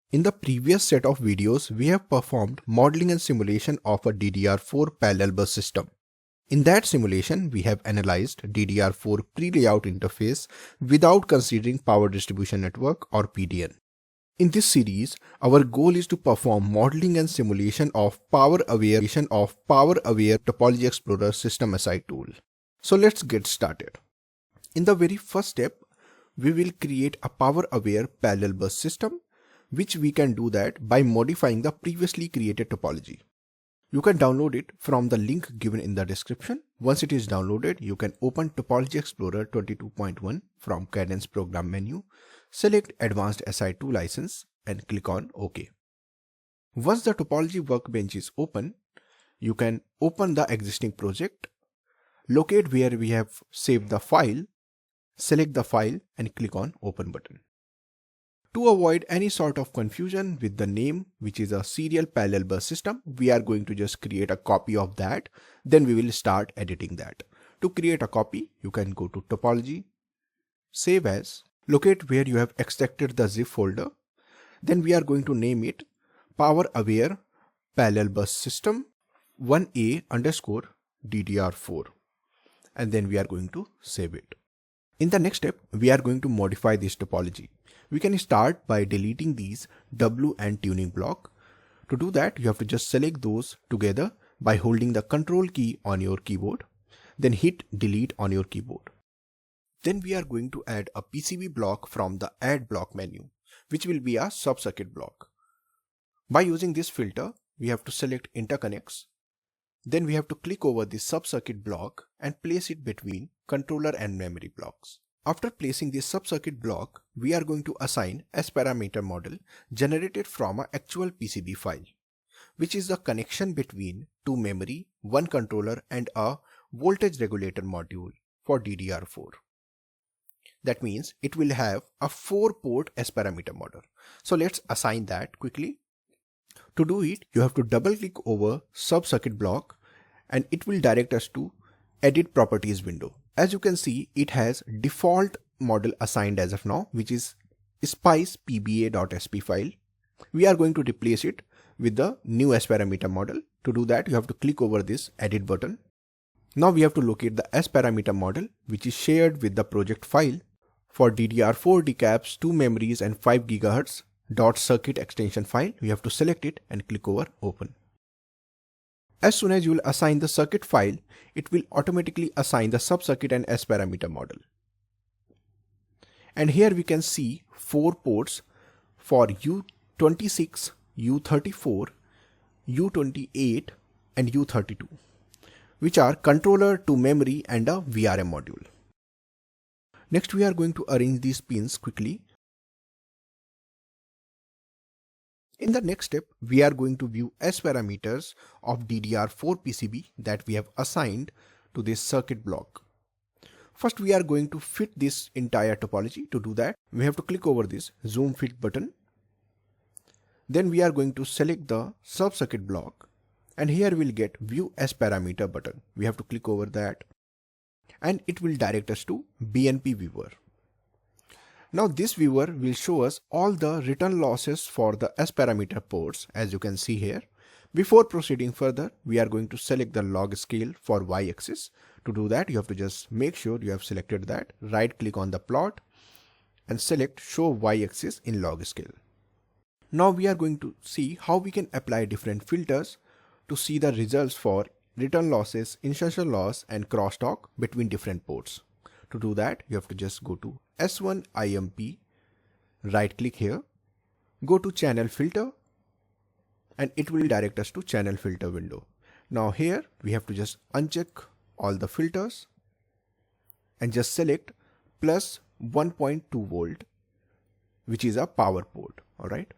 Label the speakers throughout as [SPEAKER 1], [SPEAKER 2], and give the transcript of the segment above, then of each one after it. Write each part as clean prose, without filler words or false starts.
[SPEAKER 1] In the previous set of videos, we have performed modeling and simulation of a DDR4 parallel bus system. In that simulation, we have analyzed DDR4 pre-layout interface without considering power distribution network or PDN. In this series, our goal is to perform modeling and simulation of power-aware Topology Explorer system SI tool. So let's get started. In the very first step, we will create a power-aware parallel bus system, which we can do that by modifying the previously created topology. You can download it from the link given in the description. Once it is downloaded, you can open Topology Explorer 22.1 from Cadence Program menu, select Advanced SI2 license and click on OK. Once the topology workbench is open, you can open the existing project, locate where we have saved the file, select the file and click on Open button. To avoid any sort of confusion with the name, which is a serial parallel bus system, we are going to just create a copy of that. Then we will start editing that. To create a copy, you can go to Topology, Save As, locate where you have extracted the zip folder. Then we are going to name it Power Aware Parallel Bus System 1A underscore DDR4. And then we are going to save it. In the next step, we are going to modify this topology. We can start by deleting these W and tuning block. To do that, you have to just select those together by holding the Control key on your keyboard. Then hit delete on your keyboard. Then we are going to add a PCB block from the Add block menu, which will be a sub-circuit block. By using this filter, we have to select interconnects. Then we have to click over this sub-circuit block and place it between controller and memory blocks. After placing this sub-circuit block, we are going to assign S-parameter model generated from an actual PCB file, which is the connection between two memory, one controller and a voltage regulator module for DDR4. That means it will have a 4-port S-parameter model. So let's assign that quickly. To do it, you have to double click over sub-circuit block and it will direct us to Edit Properties window. As you can see, it has default model assigned as of now, which is spice pba.sp file. We are going to replace it with the new S-parameter model. To do that, you have to click over this Edit button. Now we have to locate the S-parameter model, which is shared with the project file for DDR4 decaps, 2 memories and 5 GHz .circuit extension file. You have to select it and click over Open. As soon as you will assign the circuit file, it will automatically assign the sub-circuit and S-parameter model. And here we can see 4 ports for U26, U34, U28 and U32, which are controller to memory and a VRM module. Next, we are going to arrange these pins quickly. In the next step, we are going to view S parameters of DDR4 PCB that we have assigned to this circuit block. First, we are going to fit this entire topology. To do that, we have to click over this Zoom Fit button. Then we are going to select the sub-circuit block and here we'll get View S parameter button. We have to click over that and it will direct us to BNP viewer. Now this viewer will show us all the return losses for the S-parameter ports, as you can see here. Before proceeding further, we are going to select the log scale for y-axis. To do that, you have to just make sure you have selected that. Right click on the plot and select Show y-axis in log scale. Now we are going to see how we can apply different filters to see the results for return losses, insertion loss and crosstalk between different ports. To do that, you have to just go to S1 IMP, right click here, go to channel filter and it will direct us to channel filter window. Now here we have to just uncheck all the filters and just select plus 1.2 volt, which is a power port, alright,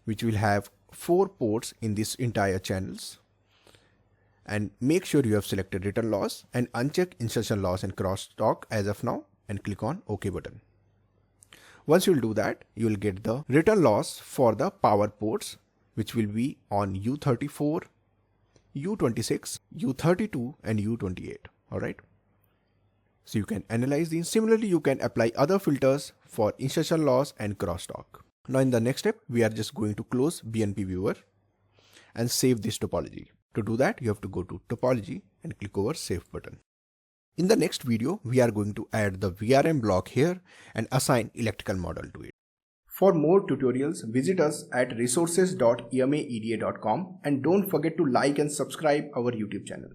[SPEAKER 1] which will have 4 ports in this entire channels. And make sure you have selected return loss and uncheck insertion loss and crosstalk as of now and click on OK button. Once you will do that, you will get the return loss for the power ports, which will be on U34, U26, U32 and U28. Alright. So you can analyze these. Similarly, you can apply other filters for insertion loss and crosstalk. Now in the next step, we are just going to close BNP viewer and save this topology. To do that, you have to go to Topology and click over Save button. In the next video, we are going to add the VRM block here and assign electrical model to it. For more tutorials, visit us at resources.emaeda.com and don't forget to like and subscribe our YouTube channel.